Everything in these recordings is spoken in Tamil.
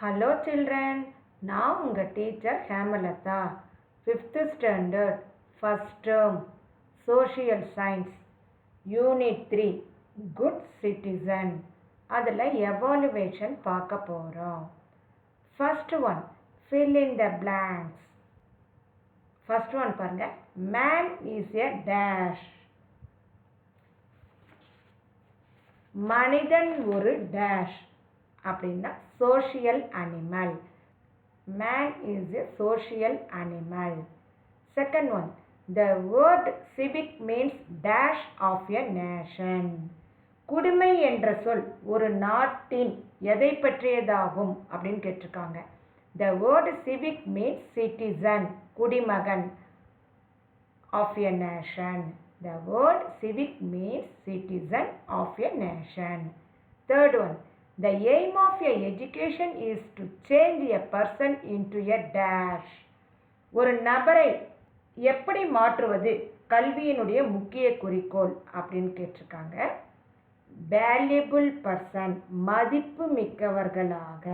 Hello children, நான் உங்கள் teacher Hemalatha. 5th standard first term social science unit 3 good citizen. அதில் எவாலுவேஷன் பார்க்க போகிறோம். First one fill in the blanks. First one பாருங்க, man is a dash. மனிதன் ஒரு டேஷ் அப்படின்னா social animal. Man is a social animal. Second one, the word civic means dash of a nation. குடிமை என்ற சொல் ஒரு நாட்டின் எதை பற்றியதாகும் அப்படின்னு கேட்டிருக்காங்க. The word civic means citizen, குடிமகன் of a nation. The word civic means citizen of a nation. Third one, the aim of a education is to change a person into a dash. ஒரு நபரை எப்படி மாற்றுவது கல்வியினுடைய முக்கிய குறிக்கோள் அப்படின்னு கேட்டிருக்காங்க. வேல்யூபிள் பர்சன், மதிப்பு மிக்கவர்களாக.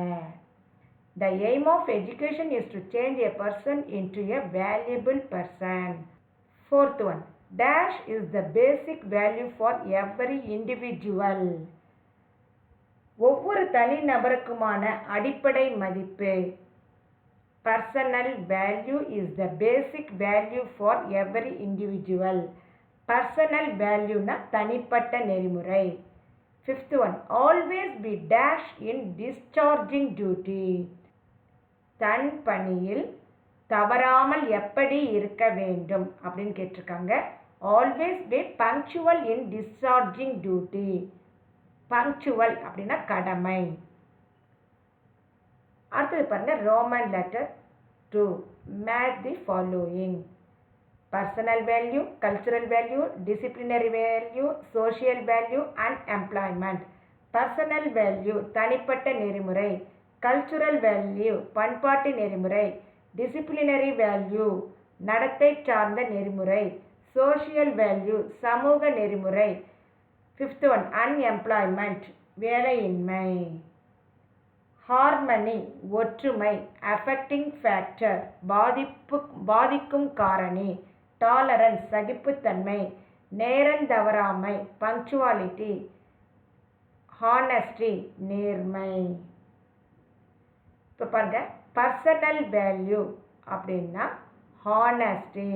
The aim of education is to change a person into a valuable person. Fourth one, dash is the basic value for every individual. ஒவ்வொரு தனி நபருக்குமான அடிப்படை மதிப்பு. Personal value is the basic value for every individual. Personal value னா தனிப்பட்ட நெறிமுறை. Fifth one, always be dash in discharging duty. தன் பணியில் தவறாமல் எப்படி இருக்க வேண்டும் அப்படின்னு கேட்டிருக்காங்க. Always be punctual in discharging duty. Punctual அப்படின்னா கடமை. அடுத்தது பாருங்க, Roman letter 2. Match the following. Personal value, cultural value, disciplinary value, social value and employment. Personal value தனிப்பட்ட நெறிமுறை, கல்ச்சுரல் வேல்யூ பண்பாட்டு நெறிமுறை, டிசிப்ளினரி வேல்யூ நடத்தை சார்ந்த நெறிமுறை, சோஷியல் வேல்யூ சமூக நெறிமுறை. Fifth one, unemployment, வேலையின்மை. ஹார்மனி ஒற்றுமை, அஃபெக்டிங் ஃபேக்டர் பாதிக்கும் காரணி, டாலரன்ஸ் சகிப்புத்தன்மை, நேரந்தவறாமை பங்க்சுவாலிட்டி, ஹானஸ்டி நேர்மை. இப்போ பாருங்க, பர்சனல் வேல்யூ அப்படின்னா ஹானஸ்டி,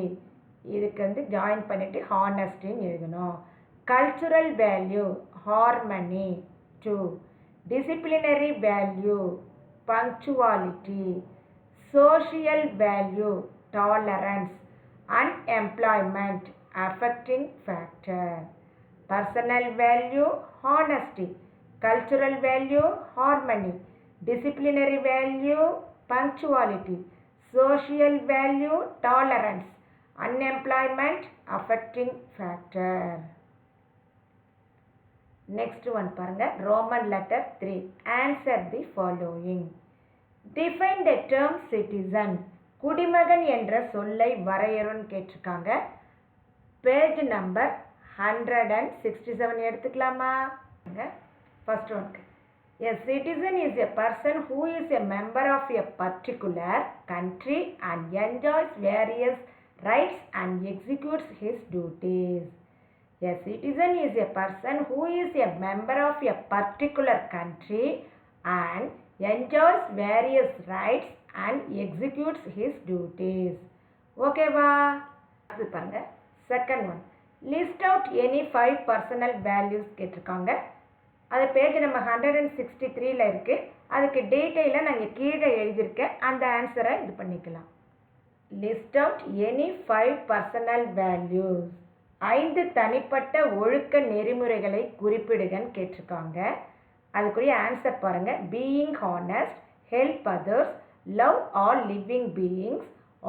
இதுக்கு ஜாயின் பண்ணிட்டு ஹானஸ்டின்னு எழுதணும். Cultural value, harmony. 2. Disciplinary value, punctuality. Social value, tolerance. Unemployment, affecting factor. Personal value, honesty. Cultural value, harmony. Disciplinary value, punctuality. Social value, tolerance. Unemployment, affecting factor. Next one பாருங்க, Roman letter 3. Answer the following. Define the term citizen. குடிமகன் என்ற சொல்லை வரையறுன்னு கேட்டிருக்காங்க. பேஜ் நம்பர் 167 எடுத்துக்கலாமா? ஃபர்ஸ்ட் ஒன்க்கு, a citizen is a person who is a member of a particular country and enjoys various rights and executes his duties. A citizen is a person who is a member of a particular country and enjoys various rights and executes his duties. ஓகேவா? அது பாருங்க, second one, list out any 5 personal values கேட்டிருக்காங்க. அது பேஜ் நம்ம 163ல் இருக்கு. அதுக்கு டீட்டெயிலாக நாங்கள் கீழே எழுதியிருக்கேன். அந்த ஆன்சரை இது பண்ணிக்கலாம். List out any 5 personal values. 5 தனிப்பட்ட ஒழுக்க நெறிமுறைகளை குறிப்பிடுகன்னு கேட்டிருக்காங்க. அதுக்குரிய ஆன்சர் பாருங்க. Being honest, help others, love all living beings,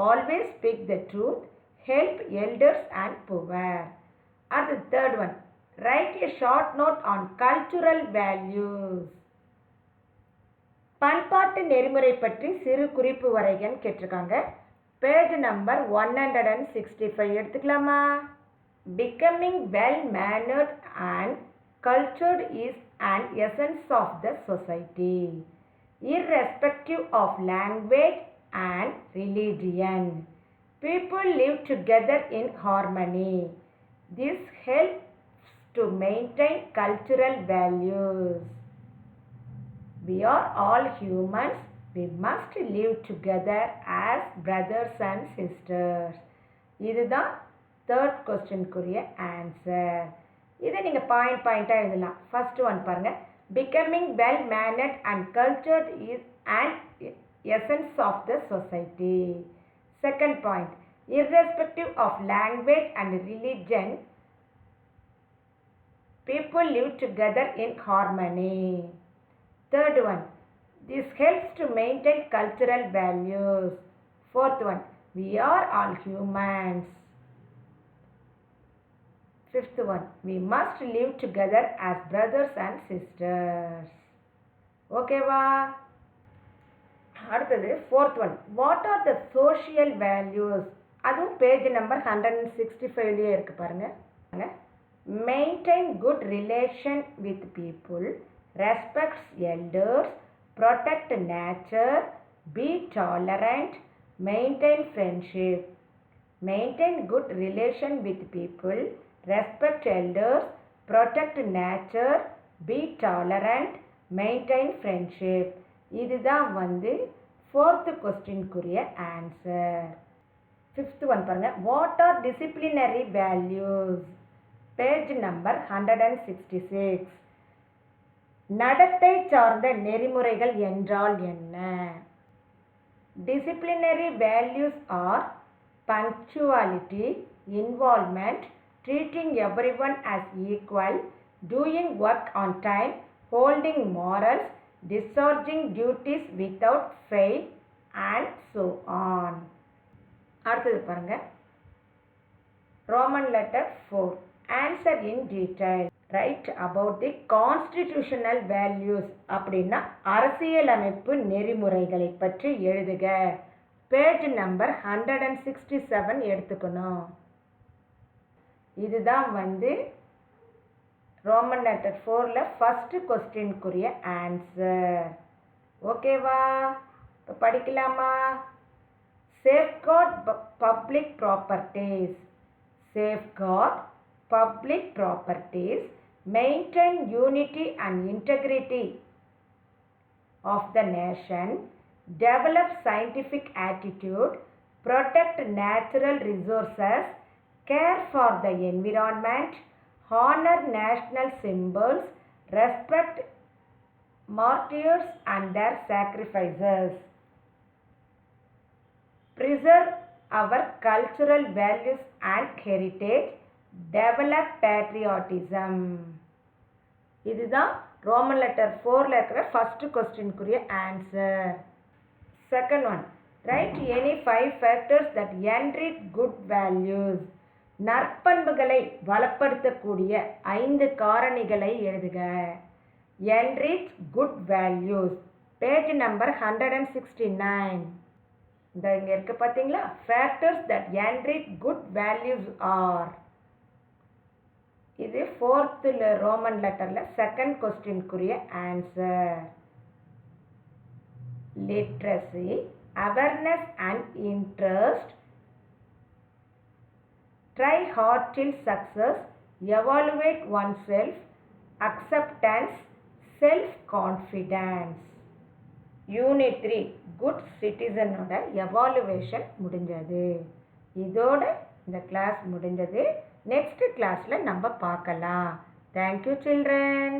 always speak the truth, help elders and poor. அது third one, write a short note on cultural values. பண்பாட்டு நெறிமுறை பற்றி சிறு குறிப்பு வரைகன்னு கேட்டிருக்காங்க. பேஜ் நம்பர் 165 எடுத்துக்கலாமா? Becoming well-mannered and cultured is an essence of the society. irrespective of language and religion. People live together in harmony. This helps to maintain cultural values. We are all humans. We must live together as brothers and sisters. இதுதான் தேர்ட் கொஸ்டினுக்குரிய ஆன்சர். இதை நீங்கள் பாயிண்டாக எழுதலாம். ஃபர்ஸ்ட் ஒன் பாருங்கள். Becoming well mannered and cultured is and essence of the society. Second point. irrespective of language and religion, people live together in harmony. Third one. This helps to maintain cultural values. Fourth one. We are all humans. Fifth one. We must live together as brothers and sisters. ஓகேவா? அடுத்தது fourth one. What are the social values? அதுவும் பேஜ் நம்பர் 165லேயே இருக்குது பாருங்கள். Maintain good relation with people, respects elders, protect nature, be tolerant, maintain friendship. Maintain good relation with people, respect elders, protect nature, be tolerant, maintain friendship. இதுதான் வந்து ஃபோர்த் கொஸ்டினுக்குரிய ஆன்சர். ஃபிஃப்த் ஒன் பாருங்கள். What are disciplinary values? Page number 166. நடத்தை சார்ந்த நெறிமுறைகள் என்றால் என்ன? Disciplinary values are punctuality, involvement, treating every one as equal, doing work on time, holding morals, discharging duties without fail and so on. அடுத்தது பாருங்க. Roman letter 4. Answer in detail. Right about the constitutional values. அப்படின்னா அரசியலமைப்பு நெறிமுறைகளை பற்றி எழுதுக. பேஜ் நம்பர் 167 எடுத்துக்கணும். இதுதான் வந்து ரோமன் லெட்டர் 4ல் ஃபர்ஸ்ட் கொஸ்டினுக்குரிய ஆன்சர். ஓகேவா? இப்போ படிக்கலாமா? Safeguard public properties. Safeguard public properties, maintain unity and integrity of the nation, develop scientific attitude, protect natural resources, care for the environment, honor national symbols, respect martyrs and their sacrifices, preserve our cultural values and heritage, develop patriotism. இதுதான் ரோமன் லெட்டர் 4ல் இருக்கிற ஃபர்ஸ்ட் கொஸ்டினுக்குரிய answer. Second one. Write any 5 factors that enrich good values. நற்பண்புகளை வளப்படுத்தக்கூடிய 5 காரணிகளை எழுதுக. Enrich good values. Page number 169. இந்த இங்கே இருக்கு பார்த்தீங்களா? Factors that enrich good values are. இது ஃபோர்த்தில் ரோமன் லெட்டரில் செகண்ட் கொஸ்டினுக்குரிய answer. Literacy, awareness and interest, try hard till success, evaluate one self, acceptance, self confidence. Unit 3 good சிட்டிசனோட எவாலுவேஷன் முடிஞ்சது. இதோட இந்த கிளாஸ் முடிஞ்சது. நெக்ஸ்ட் கிளாஸில் நம்ம பார்க்கலாம். Thank you children.